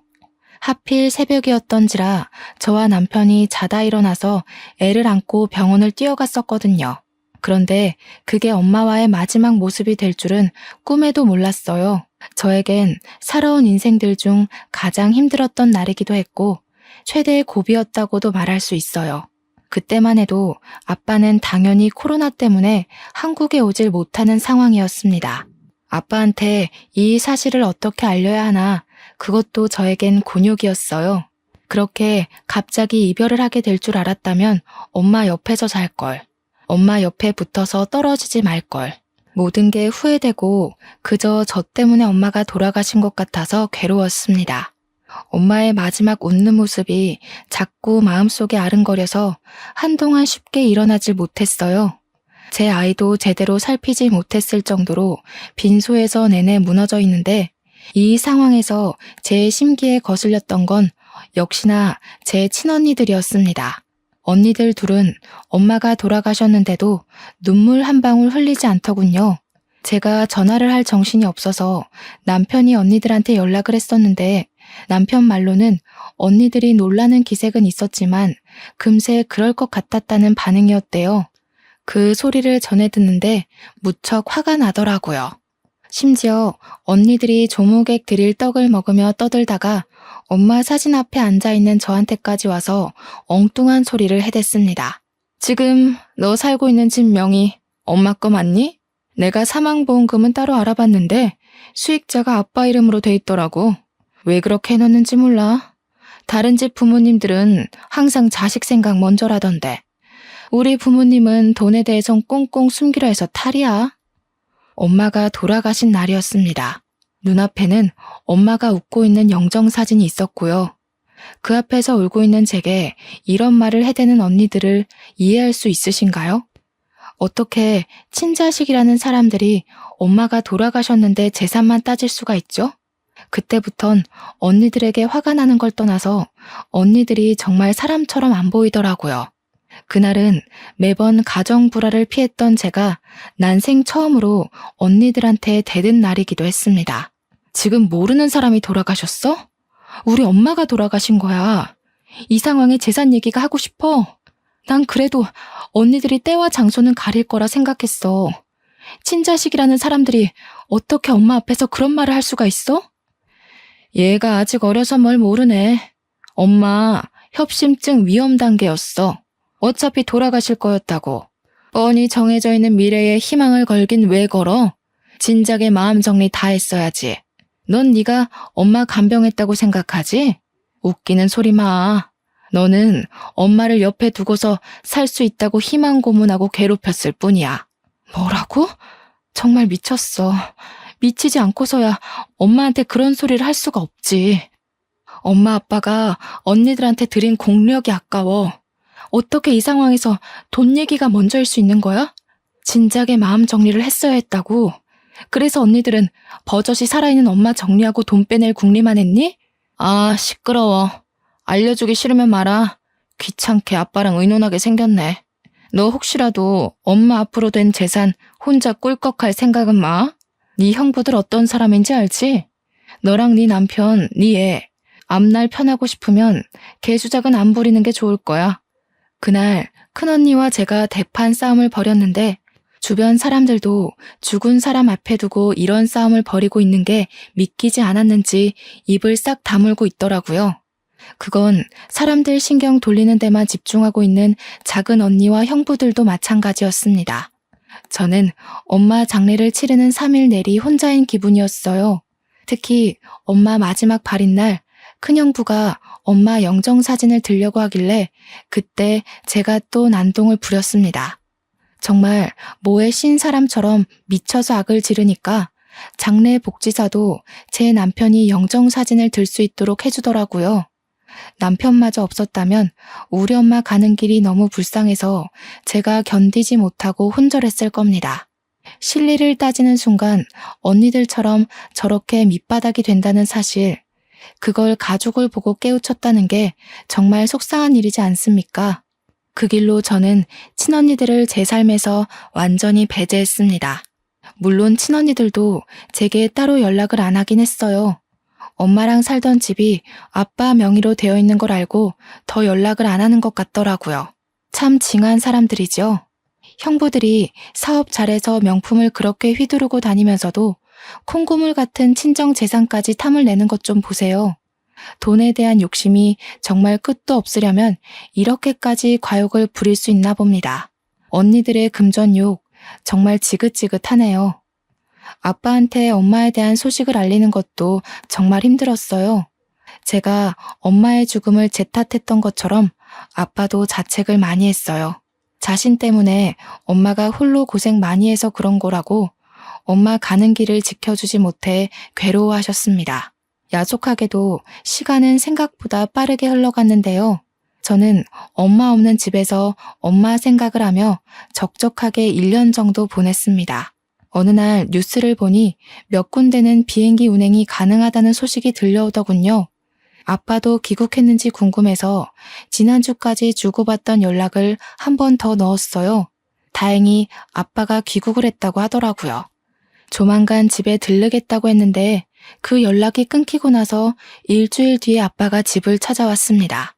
하필 새벽이었던지라 저와 남편이 자다 일어나서 애를 안고 병원을 뛰어갔었거든요. 그런데 그게 엄마와의 마지막 모습이 될 줄은 꿈에도 몰랐어요. 저에겐 살아온 인생들 중 가장 힘들었던 날이기도 했고 최대의 고비였다고도 말할 수 있어요. 그때만 해도 아빠는 당연히 코로나 때문에 한국에 오질 못하는 상황이었습니다. 아빠한테 이 사실을 어떻게 알려야 하나 그것도 저에겐 곤욕이었어요. 그렇게 갑자기 이별을 하게 될 줄 알았다면 엄마 옆에서 살 걸. 엄마 옆에 붙어서 떨어지지 말 걸. 모든 게 후회되고 그저 저 때문에 엄마가 돌아가신 것 같아서 괴로웠습니다. 엄마의 마지막 웃는 모습이 자꾸 마음속에 아른거려서 한동안 쉽게 일어나질 못했어요. 제 아이도 제대로 살피지 못했을 정도로 빈소에서 내내 무너져 있는데 이 상황에서 제 심기에 거슬렸던 건 역시나 제 친언니들이었습니다. 언니들 둘은 엄마가 돌아가셨는데도 눈물 한 방울 흘리지 않더군요. 제가 전화를 할 정신이 없어서 남편이 언니들한테 연락을 했었는데 남편 말로는 언니들이 놀라는 기색은 있었지만 금세 그럴 것 같았다는 반응이었대요. 그 소리를 전해 듣는데 무척 화가 나더라고요. 심지어 언니들이 조무객 드릴 떡을 먹으며 떠들다가 엄마 사진 앞에 앉아있는 저한테까지 와서 엉뚱한 소리를 해댔습니다. 지금 너 살고 있는 집 명의 엄마 거 맞니? 내가 사망보험금은 따로 알아봤는데 수익자가 아빠 이름으로 돼 있더라고. 왜 그렇게 해놨는지 몰라. 다른 집 부모님들은 항상 자식 생각 먼저라던데 우리 부모님은 돈에 대해선 꽁꽁 숨기려 해서 탈이야. 엄마가 돌아가신 날이었습니다. 눈앞에는 엄마가 웃고 있는 영정사진이 있었고요. 그 앞에서 울고 있는 제게 이런 말을 해대는 언니들을 이해할 수 있으신가요? 어떻게 친자식이라는 사람들이 엄마가 돌아가셨는데 재산만 따질 수가 있죠? 그때부턴 언니들에게 화가 나는 걸 떠나서 언니들이 정말 사람처럼 안 보이더라고요. 그날은 매번 가정 불화를 피했던 제가 난생 처음으로 언니들한테 대든 날이기도 했습니다. 지금 모르는 사람이 돌아가셨어? 우리 엄마가 돌아가신 거야. 이 상황에 재산 얘기가 하고 싶어. 난 그래도 언니들이 때와 장소는 가릴 거라 생각했어. 친자식이라는 사람들이 어떻게 엄마 앞에서 그런 말을 할 수가 있어? 얘가 아직 어려서 뭘 모르네. 엄마 협심증 위험 단계였어. 어차피 돌아가실 거였다고. 뻔히 정해져 있는 미래에 희망을 걸긴 왜 걸어? 진작에 마음 정리 다 했어야지. 넌 네가 엄마 간병했다고 생각하지? 웃기는 소리 마. 너는 엄마를 옆에 두고서 살 수 있다고 희망 고문하고 괴롭혔을 뿐이야. 뭐라고? 정말 미쳤어. 미치지 않고서야 엄마한테 그런 소리를 할 수가 없지. 엄마 아빠가 언니들한테 드린 공력이 아까워. 어떻게 이 상황에서 돈 얘기가 먼저일 수 있는 거야? 진작에 마음 정리를 했어야 했다고. 그래서 언니들은 버젓이 살아있는 엄마 정리하고 돈 빼낼 궁리만 했니? 아, 시끄러워. 알려주기 싫으면 말아. 귀찮게 아빠랑 의논하게 생겼네. 너 혹시라도 엄마 앞으로 된 재산 혼자 꿀꺽할 생각은 마. 네 형부들 어떤 사람인지 알지? 너랑 네 남편, 네 애, 앞날 편하고 싶으면 개수작은 안 부리는 게 좋을 거야. 그날 큰언니와 제가 대판 싸움을 벌였는데 주변 사람들도 죽은 사람 앞에 두고 이런 싸움을 벌이고 있는 게 믿기지 않았는지 입을 싹 다물고 있더라고요. 그건 사람들 신경 돌리는 데만 집중하고 있는 작은 언니와 형부들도 마찬가지였습니다. 저는 엄마 장례를 치르는 3일 내리 혼자인 기분이었어요. 특히 엄마 마지막 발인 날 큰형부가 엄마 영정사진을 들려고 하길래 그때 제가 또 난동을 부렸습니다. 정말 뭐에 신 사람처럼 미쳐서 악을 지르니까 장례 복지사도 제 남편이 영정사진을 들 수 있도록 해주더라고요. 남편마저 없었다면 우리 엄마 가는 길이 너무 불쌍해서 제가 견디지 못하고 혼절했을 겁니다. 실리를 따지는 순간 언니들처럼 저렇게 밑바닥이 된다는 사실, 그걸 가족을 보고 깨우쳤다는 게 정말 속상한 일이지 않습니까? 그 길로 저는 친언니들을 제 삶에서 완전히 배제했습니다. 물론 친언니들도 제게 따로 연락을 안 하긴 했어요. 엄마랑 살던 집이 아빠 명의로 되어 있는 걸 알고 더 연락을 안 하는 것 같더라고요. 참 징한 사람들이죠. 형부들이 사업 잘해서 명품을 그렇게 휘두르고 다니면서도 콩고물 같은 친정 재산까지 탐을 내는 것 좀 보세요. 돈에 대한 욕심이 정말 끝도 없으려면 이렇게까지 과욕을 부릴 수 있나 봅니다. 언니들의 금전욕 정말 지긋지긋하네요. 아빠한테 엄마에 대한 소식을 알리는 것도 정말 힘들었어요. 제가 엄마의 죽음을 제 탓했던 것처럼 아빠도 자책을 많이 했어요. 자신 때문에 엄마가 홀로 고생 많이 해서 그런 거라고 엄마 가는 길을 지켜주지 못해 괴로워하셨습니다. 야속하게도 시간은 생각보다 빠르게 흘러갔는데요. 저는 엄마 없는 집에서 엄마 생각을 하며 적적하게 1년 정도 보냈습니다. 어느 날 뉴스를 보니 몇 군데는 비행기 운행이 가능하다는 소식이 들려오더군요. 아빠도 귀국했는지 궁금해서 지난주까지 주고받던 연락을 한 번 더 넣었어요. 다행히 아빠가 귀국을 했다고 하더라고요. 조만간 집에 들르겠다고 했는데 그 연락이 끊기고 나서 일주일 뒤에 아빠가 집을 찾아왔습니다.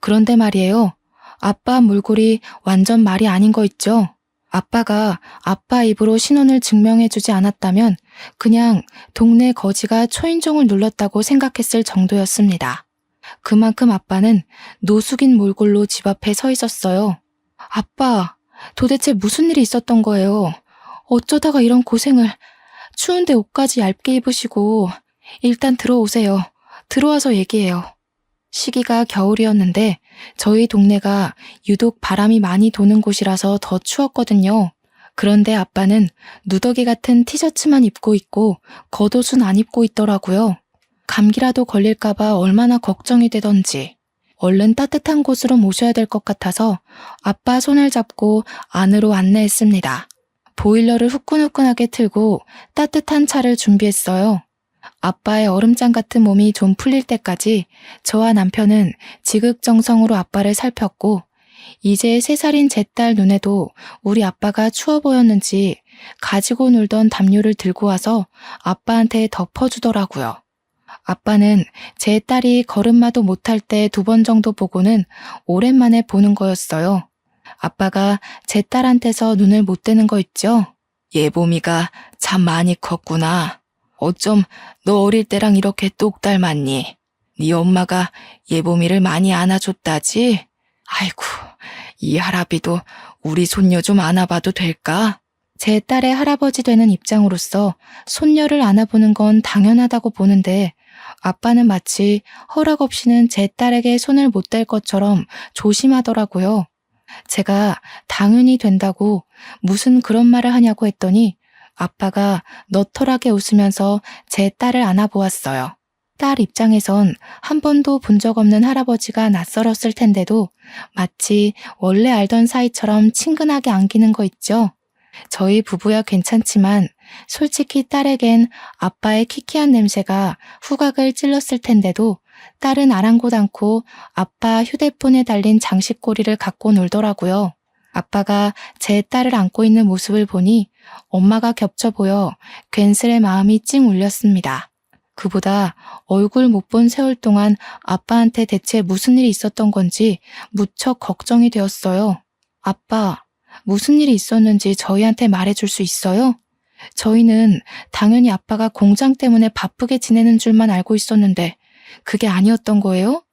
그런데 말이에요. 아빠 몰골이 완전 말이 아닌 거 있죠? 아빠가 아빠 입으로 신원을 증명해주지 않았다면 그냥 동네 거지가 초인종을 눌렀다고 생각했을 정도였습니다. 그만큼 아빠는 노숙인 몰골로 집 앞에 서 있었어요. 아빠, 도대체 무슨 일이 있었던 거예요? 어쩌다가 이런 고생을, 추운데 옷까지 얇게 입으시고, 일단 들어오세요. 들어와서 얘기해요. 시기가 겨울이었는데 저희 동네가 유독 바람이 많이 도는 곳이라서 더 추웠거든요. 그런데 아빠는 누더기 같은 티셔츠만 입고 있고 겉옷은 안 입고 있더라고요. 감기라도 걸릴까봐 얼마나 걱정이 되던지. 얼른 따뜻한 곳으로 모셔야 될 것 같아서 아빠 손을 잡고 안으로 안내했습니다. 보일러를 후끈후끈하게 틀고 따뜻한 차를 준비했어요. 아빠의 얼음장 같은 몸이 좀 풀릴 때까지 저와 남편은 지극정성으로 아빠를 살폈고 이제 3살인 제 딸 눈에도 우리 아빠가 추워 보였는지 가지고 놀던 담요를 들고 와서 아빠한테 덮어주더라고요. 아빠는 제 딸이 걸음마도 못할 때 2번 정도 보고는 오랜만에 보는 거였어요. 아빠가 제 딸한테서 눈을 못 떼는 거 있죠? 예봄이가 참 많이 컸구나. 어쩜 너 어릴 때랑 이렇게 똑 닮았니? 네 엄마가 예봄이를 많이 안아줬다지? 아이고, 이 할아비도 우리 손녀 좀 안아봐도 될까? 제 딸의 할아버지 되는 입장으로서 손녀를 안아보는 건 당연하다고 보는데 아빠는 마치 허락 없이는 제 딸에게 손을 못 댈 것처럼 조심하더라고요. 제가 당연히 된다고 무슨 그런 말을 하냐고 했더니 아빠가 너털하게 웃으면서 제 딸을 안아보았어요. 딸 입장에선 한 번도 본 적 없는 할아버지가 낯설었을 텐데도 마치 원래 알던 사이처럼 친근하게 안기는 거 있죠? 저희 부부야 괜찮지만 솔직히 딸에겐 아빠의 키키한 냄새가 후각을 찔렀을 텐데도 딸은 아랑곳 않고 아빠 휴대폰에 달린 장식고리를 갖고 놀더라고요. 아빠가 제 딸을 안고 있는 모습을 보니 엄마가 겹쳐 보여 괜스레 마음이 찡 울렸습니다. 그보다 얼굴 못 본 세월 동안 아빠한테 대체 무슨 일이 있었던 건지 무척 걱정이 되었어요. 아빠, 무슨 일이 있었는지 저희한테 말해줄 수 있어요? 저희는 당연히 아빠가 공장 때문에 바쁘게 지내는 줄만 알고 있었는데 그게 아니었던 거예요?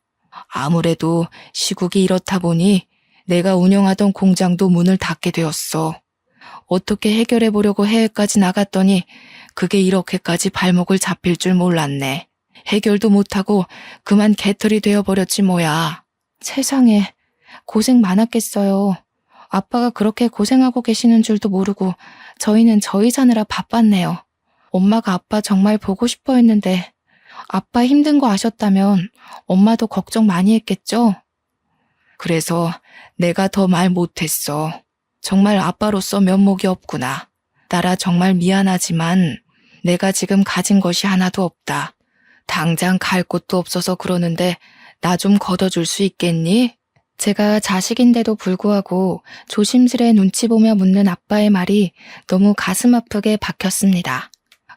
아무래도 시국이 이렇다 보니 내가 운영하던 공장도 문을 닫게 되었어. 어떻게 해결해 보려고 해외까지 나갔더니 그게 이렇게까지 발목을 잡힐 줄 몰랐네. 해결도 못하고 그만 개털이 되어버렸지 뭐야. 세상에, 고생 많았겠어요. 아빠가 그렇게 고생하고 계시는 줄도 모르고 저희는 저희 사느라 바빴네요. 엄마가 아빠 정말 보고 싶어 했는데 아빠 힘든 거 아셨다면 엄마도 걱정 많이 했겠죠? 그래서 내가 더 말 못했어. 정말 아빠로서 면목이 없구나. 딸아 정말 미안하지만 내가 지금 가진 것이 하나도 없다. 당장 갈 곳도 없어서 그러는데 나 좀 걷어줄 수 있겠니? 제가 자식인데도 불구하고 조심스레 눈치 보며 묻는 아빠의 말이 너무 가슴 아프게 박혔습니다.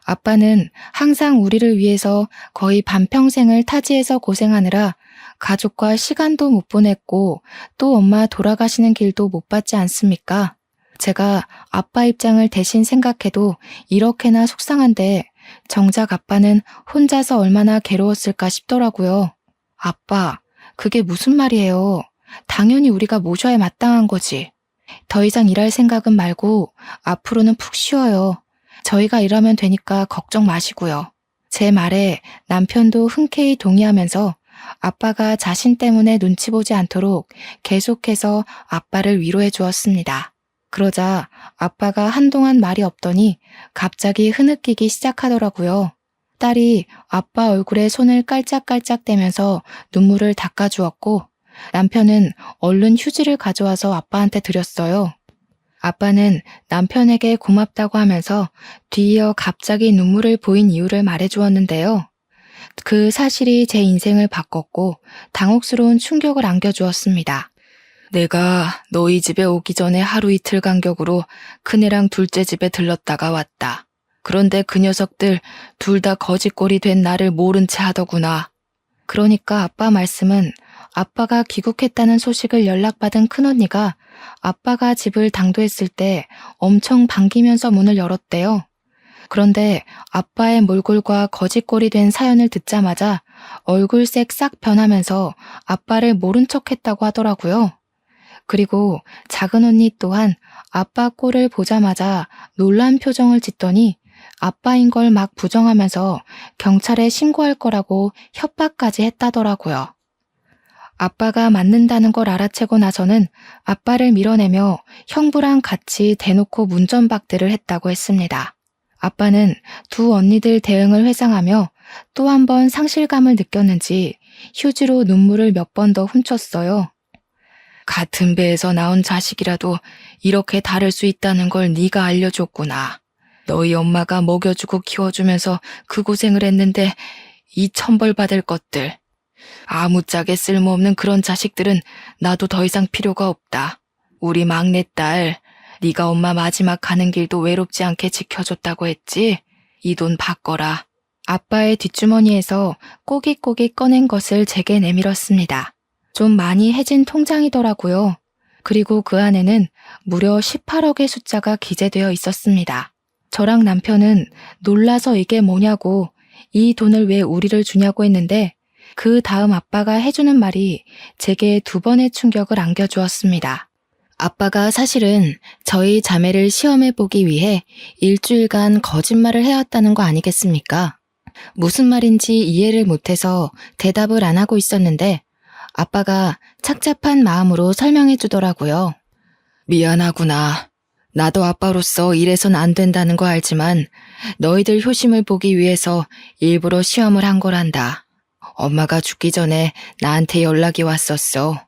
아빠는 항상 우리를 위해서 거의 반평생을 타지에서 고생하느라 가족과 시간도 못 보냈고 또 엄마 돌아가시는 길도 못 봤지 않습니까? 제가 아빠 입장을 대신 생각해도 이렇게나 속상한데 정작 아빠는 혼자서 얼마나 괴로웠을까 싶더라고요. 아빠, 그게 무슨 말이에요? 당연히 우리가 모셔야 마땅한 거지. 더 이상 일할 생각은 말고 앞으로는 푹 쉬어요. 저희가 일하면 되니까 걱정 마시고요. 제 말에 남편도 흔쾌히 동의하면서 아빠가 자신 때문에 눈치 보지 않도록 계속해서 아빠를 위로해 주었습니다. 그러자 아빠가 한동안 말이 없더니 갑자기 흐느끼기 시작하더라고요. 딸이 아빠 얼굴에 손을 깔짝깔짝 대면서 눈물을 닦아주었고 남편은 얼른 휴지를 가져와서 아빠한테 드렸어요. 아빠는 남편에게 고맙다고 하면서 뒤이어 갑자기 눈물을 보인 이유를 말해주었는데요. 그 사실이 제 인생을 바꿨고 당혹스러운 충격을 안겨주었습니다. 내가 너희 집에 오기 전에 하루 이틀 간격으로 큰애랑 둘째 집에 들렀다가 왔다. 그런데 그 녀석들 둘 다 거짓골이 된 나를 모른 채 하더구나. 그러니까 아빠 말씀은 아빠가 귀국했다는 소식을 연락받은 큰언니가 아빠가 집을 당도했을 때 엄청 반기면서 문을 열었대요. 그런데 아빠의 몰골과 거짓골이 된 사연을 듣자마자 얼굴색 싹 변하면서 아빠를 모른 척했다고 하더라고요. 그리고 작은 언니 또한 아빠 꼴을 보자마자 놀란 표정을 짓더니 아빠인 걸 막 부정하면서 경찰에 신고할 거라고 협박까지 했다더라고요. 아빠가 맞는다는 걸 알아채고 나서는 아빠를 밀어내며 형부랑 같이 대놓고 문전박대를 했다고 했습니다. 아빠는 두 언니들 대응을 회상하며 또 한 번 상실감을 느꼈는지 휴지로 눈물을 몇 번 더 훔쳤어요. 같은 배에서 나온 자식이라도 이렇게 다를 수 있다는 걸 네가 알려줬구나. 너희 엄마가 먹여주고 키워주면서 그 고생을 했는데 이 천벌 받을 것들. 아무짝에 쓸모없는 그런 자식들은 나도 더 이상 필요가 없다. 우리 막내딸, 네가 엄마 마지막 가는 길도 외롭지 않게 지켜줬다고 했지? 이 돈 바꿔라. 아빠의 뒷주머니에서 꼬깃꼬깃 꺼낸 것을 제게 내밀었습니다. 좀 많이 해진 통장이더라고요. 그리고 그 안에는 무려 18억의 숫자가 기재되어 있었습니다. 저랑 남편은 놀라서 이게 뭐냐고, 이 돈을 왜 우리를 주냐고 했는데 그 다음 아빠가 해주는 말이 제게 두 번의 충격을 안겨주었습니다. 아빠가 사실은 저희 자매를 시험해보기 위해 일주일간 거짓말을 해왔다는 거 아니겠습니까? 무슨 말인지 이해를 못해서 대답을 안 하고 있었는데 아빠가 착잡한 마음으로 설명해 주더라고요. 미안하구나. 나도 아빠로서 이래선 안 된다는 거 알지만 너희들 효심을 보기 위해서 일부러 시험을 한 거란다. 엄마가 죽기 전에 나한테 연락이 왔었어.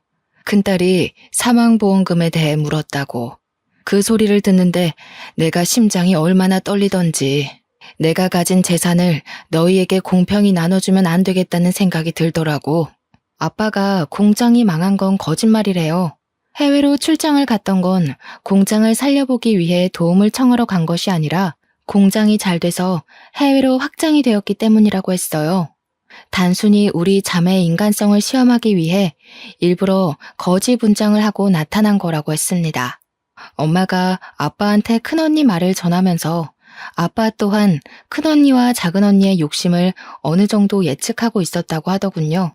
큰딸이 사망보험금에 대해 물었다고. 그 소리를 듣는데 내가 심장이 얼마나 떨리던지. 내가 가진 재산을 너희에게 공평히 나눠주면 안 되겠다는 생각이 들더라고. 아빠가 공장이 망한 건 거짓말이래요. 해외로 출장을 갔던 건 공장을 살려보기 위해 도움을 청하러 간 것이 아니라 공장이 잘 돼서 해외로 확장이 되었기 때문이라고 했어요. 단순히 우리 자매의 인간성을 시험하기 위해 일부러 거짓 분장을 하고 나타난 거라고 했습니다. 엄마가 아빠한테 큰언니 말을 전하면서 아빠 또한 큰언니와 작은언니의 욕심을 어느 정도 예측하고 있었다고 하더군요.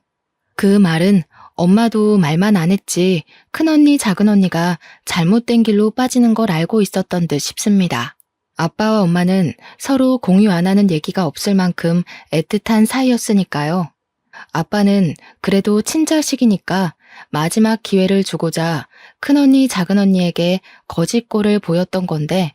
그 말은 엄마도 말만 안 했지 큰언니 작은언니가 잘못된 길로 빠지는 걸 알고 있었던 듯 싶습니다. 아빠와 엄마는 서로 공유 안 하는 얘기가 없을 만큼 애틋한 사이였으니까요. 아빠는 그래도 친자식이니까 마지막 기회를 주고자 큰언니 작은언니에게 거짓골을 보였던 건데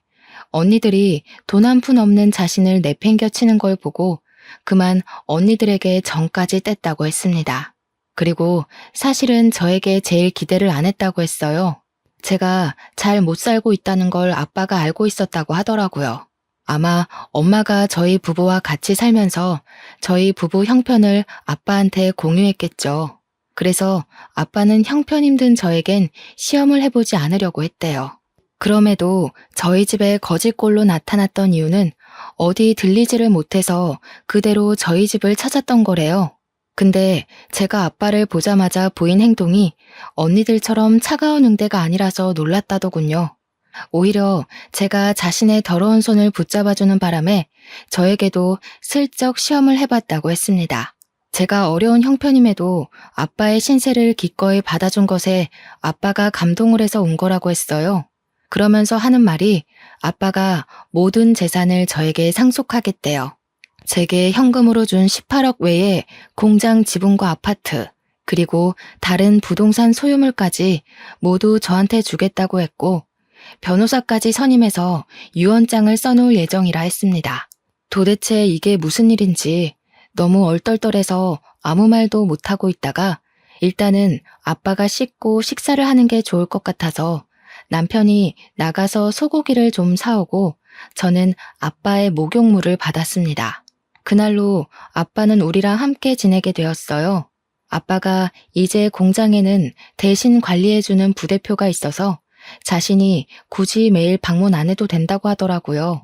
언니들이 돈 한 푼 없는 자신을 내팽겨치는 걸 보고 그만 언니들에게 정까지 뗐다고 했습니다. 그리고 사실은 저에게 제일 기대를 안 했다고 했어요. 제가 잘 못 살고 있다는 걸 아빠가 알고 있었다고 하더라고요. 아마 엄마가 저희 부부와 같이 살면서 저희 부부 형편을 아빠한테 공유했겠죠. 그래서 아빠는 형편 힘든 저에겐 시험을 해보지 않으려고 했대요. 그럼에도 저희 집에 거짓골로 나타났던 이유는 어디 들리지를 못해서 그대로 저희 집을 찾았던 거래요. 근데 제가 아빠를 보자마자 보인 행동이 언니들처럼 차가운 응대가 아니라서 놀랐다더군요. 오히려 제가 자신의 더러운 손을 붙잡아주는 바람에 저에게도 슬쩍 시험을 해봤다고 했습니다. 제가 어려운 형편임에도 아빠의 신세를 기꺼이 받아준 것에 아빠가 감동을 해서 온 거라고 했어요. 그러면서 하는 말이 아빠가 모든 재산을 저에게 상속하겠대요. 제게 현금으로 준 18억 외에 공장 지분과 아파트, 그리고 다른 부동산 소유물까지 모두 저한테 주겠다고 했고 변호사까지 선임해서 유언장을 써놓을 예정이라 했습니다. 도대체 이게 무슨 일인지 너무 얼떨떨해서 아무 말도 못하고 있다가 일단은 아빠가 씻고 식사를 하는 게 좋을 것 같아서 남편이 나가서 소고기를 좀 사오고 저는 아빠의 목욕물을 받았습니다. 그날로 아빠는 우리랑 함께 지내게 되었어요. 아빠가 이제 공장에는 대신 관리해주는 부대표가 있어서 자신이 굳이 매일 방문 안 해도 된다고 하더라고요.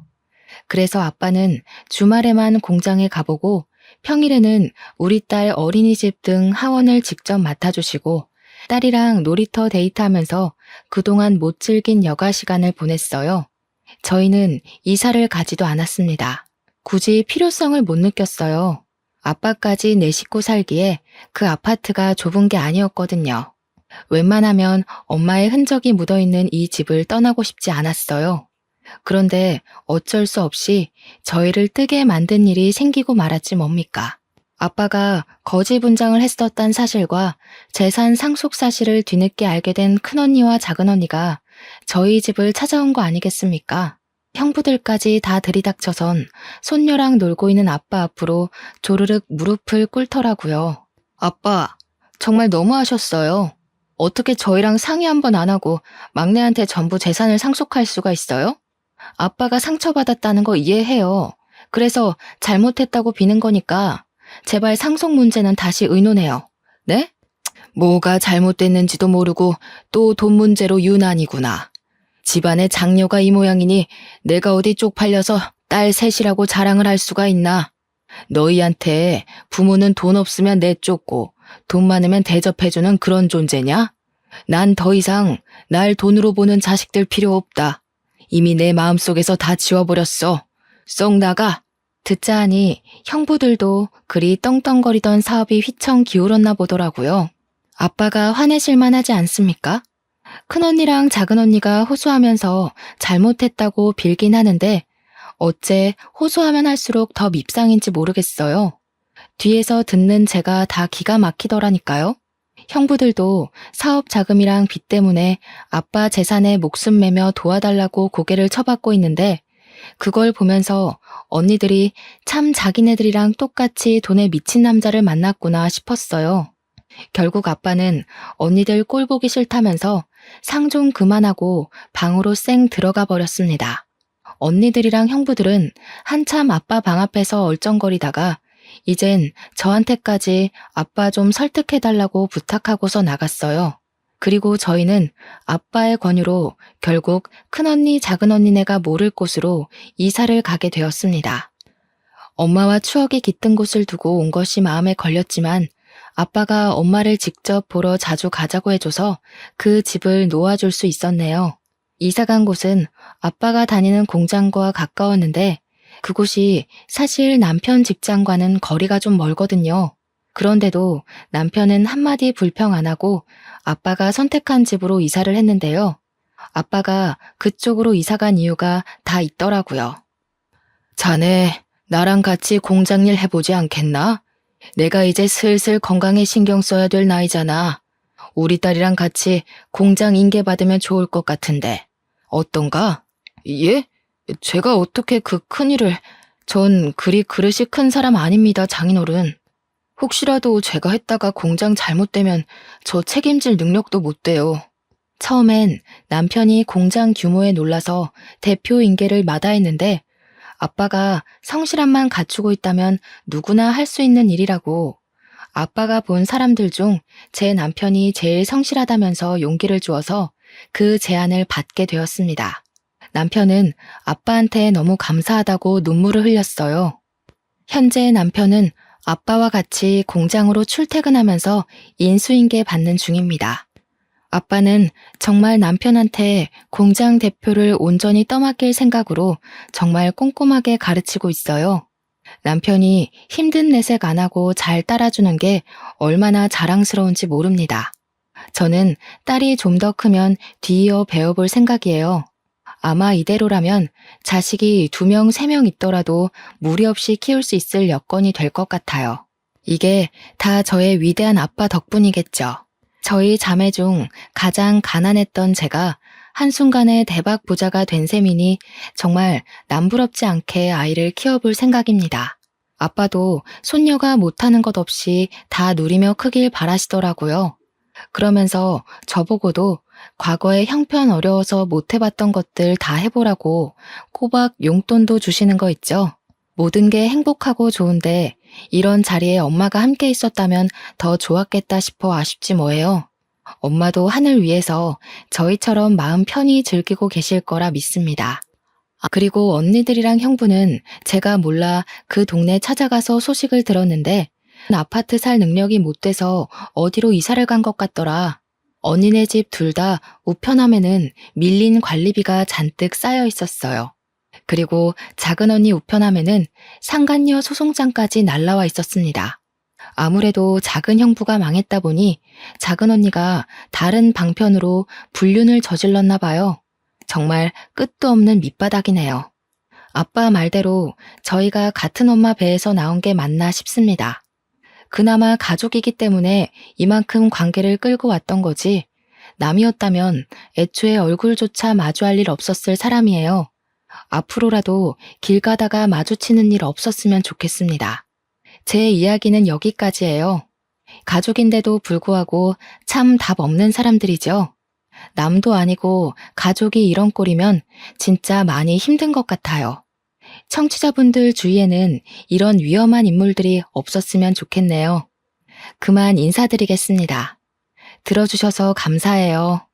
그래서 아빠는 주말에만 공장에 가보고 평일에는 우리 딸 어린이집 등 하원을 직접 맡아주시고 딸이랑 놀이터 데이트하면서 그동안 못 즐긴 여가 시간을 보냈어요. 저희는 이사를 가지도 않았습니다. 굳이 필요성을 못 느꼈어요. 아빠까지 내 식구 살기에 그 아파트가 좁은 게 아니었거든요. 웬만하면 엄마의 흔적이 묻어있는 이 집을 떠나고 싶지 않았어요. 그런데 어쩔 수 없이 저희를 뜨게 만든 일이 생기고 말았지 뭡니까. 아빠가 거지 분장을 했었단 사실과 재산 상속 사실을 뒤늦게 알게 된 큰언니와 작은언니가 저희 집을 찾아온 거 아니겠습니까? 형부들까지 다 들이닥쳐선 손녀랑 놀고 있는 아빠 앞으로 조르륵 무릎을 꿇더라고요. 아빠, 정말 너무하셨어요. 어떻게 저희랑 상의 한번 안 하고 막내한테 전부 재산을 상속할 수가 있어요? 아빠가 상처받았다는 거 이해해요. 그래서 잘못했다고 비는 거니까 제발 상속 문제는 다시 의논해요. 네? 뭐가 잘못됐는지도 모르고 또 돈 문제로 유난이구나. 집안의 장녀가 이 모양이니 내가 어디 쪽팔려서 딸 셋이라고 자랑을 할 수가 있나. 너희한테 부모는 돈 없으면 내쫓고 돈 많으면 대접해주는 그런 존재냐? 난 더 이상 날 돈으로 보는 자식들 필요 없다. 이미 내 마음속에서 다 지워버렸어. 썩 나가. 듣자 하니 형부들도 그리 떵떵거리던 사업이 휘청 기울었나 보더라고요. 아빠가 화내실만 하지 않습니까? 큰언니랑 작은언니가 호소하면서 잘못했다고 빌긴 하는데 어째 호소하면 할수록 더 밉상인지 모르겠어요. 뒤에서 듣는 제가 다 기가 막히더라니까요. 형부들도 사업 자금이랑 빚 때문에 아빠 재산에 목숨 매며 도와달라고 고개를 쳐받고 있는데 그걸 보면서 언니들이 참 자기네들이랑 똑같이 돈에 미친 남자를 만났구나 싶었어요. 결국 아빠는 언니들 꼴 보기 싫다면서 상 좀 그만하고 방으로 쌩 들어가 버렸습니다. 언니들이랑 형부들은 한참 아빠 방 앞에서 얼쩡거리다가 이젠 저한테까지 아빠 좀 설득해달라고 부탁하고서 나갔어요. 그리고 저희는 아빠의 권유로 결국 큰언니, 작은언니네가 모를 곳으로 이사를 가게 되었습니다. 엄마와 추억이 깃든 곳을 두고 온 것이 마음에 걸렸지만 아빠가 엄마를 직접 보러 자주 가자고 해줘서 그 집을 놓아줄 수 있었네요. 이사 간 곳은 아빠가 다니는 공장과 가까웠는데 그곳이 사실 남편 직장과는 거리가 좀 멀거든요. 그런데도 남편은 한마디 불평 안 하고 아빠가 선택한 집으로 이사를 했는데요. 아빠가 그쪽으로 이사 간 이유가 다 있더라고요. 자네, 나랑 같이 공장 일 해보지 않겠나? 내가 이제 슬슬 건강에 신경 써야 될 나이잖아. 우리 딸이랑 같이 공장 인계 받으면 좋을 것 같은데. 어떤가? 예? 제가 어떻게 그 큰일을... 전 그리 그릇이 큰 사람 아닙니다, 장인어른. 혹시라도 제가 했다가 공장 잘못되면 저 책임질 능력도 못 돼요. 처음엔 남편이 공장 규모에 놀라서 대표 인계를 마다했는데 아빠가 성실함만 갖추고 있다면 누구나 할 수 있는 일이라고. 아빠가 본 사람들 중 제 남편이 제일 성실하다면서 용기를 주어서 그 제안을 받게 되었습니다. 남편은 아빠한테 너무 감사하다고 눈물을 흘렸어요. 현재 남편은 아빠와 같이 공장으로 출퇴근하면서 인수인계 받는 중입니다. 아빠는 정말 남편한테 공장 대표를 온전히 떠맡길 생각으로 정말 꼼꼼하게 가르치고 있어요. 남편이 힘든 내색 안 하고 잘 따라주는 게 얼마나 자랑스러운지 모릅니다. 저는 딸이 좀 더 크면 뒤이어 배워볼 생각이에요. 아마 이대로라면 자식이 2명, 3명 있더라도 무리 없이 키울 수 있을 여건이 될 것 같아요. 이게 다 저의 위대한 아빠 덕분이겠죠. 저희 자매 중 가장 가난했던 제가 한순간에 대박 부자가 된 셈이니 정말 남부럽지 않게 아이를 키워볼 생각입니다. 아빠도 손녀가 못하는 것 없이 다 누리며 크길 바라시더라고요. 그러면서 저보고도 과거에 형편 어려워서 못 해봤던 것들 다 해보라고 꼬박 용돈도 주시는 거 있죠. 모든 게 행복하고 좋은데 이런 자리에 엄마가 함께 있었다면 더 좋았겠다 싶어 아쉽지 뭐예요. 엄마도 하늘 위에서 저희처럼 마음 편히 즐기고 계실 거라 믿습니다. 그리고 언니들이랑 형부는 제가 몰라 그 동네 찾아가서 소식을 들었는데 아파트 살 능력이 못 돼서 어디로 이사를 간 것 같더라. 언니네 집 둘 다 우편함에는 밀린 관리비가 잔뜩 쌓여 있었어요. 그리고 작은 언니 우편함에는 상간녀 소송장까지 날라와 있었습니다. 아무래도 작은 형부가 망했다 보니 작은 언니가 다른 방편으로 불륜을 저질렀나 봐요. 정말 끝도 없는 밑바닥이네요. 아빠 말대로 저희가 같은 엄마 배에서 나온 게 맞나 싶습니다. 그나마 가족이기 때문에 이만큼 관계를 끌고 왔던 거지. 남이었다면 애초에 얼굴조차 마주할 일 없었을 사람이에요. 앞으로라도 길 가다가 마주치는 일 없었으면 좋겠습니다. 제 이야기는 여기까지예요. 가족인데도 불구하고 참 답 없는 사람들이죠. 남도 아니고 가족이 이런 꼴이면 진짜 많이 힘든 것 같아요. 청취자분들 주위에는 이런 위험한 인물들이 없었으면 좋겠네요. 그만 인사드리겠습니다. 들어주셔서 감사해요.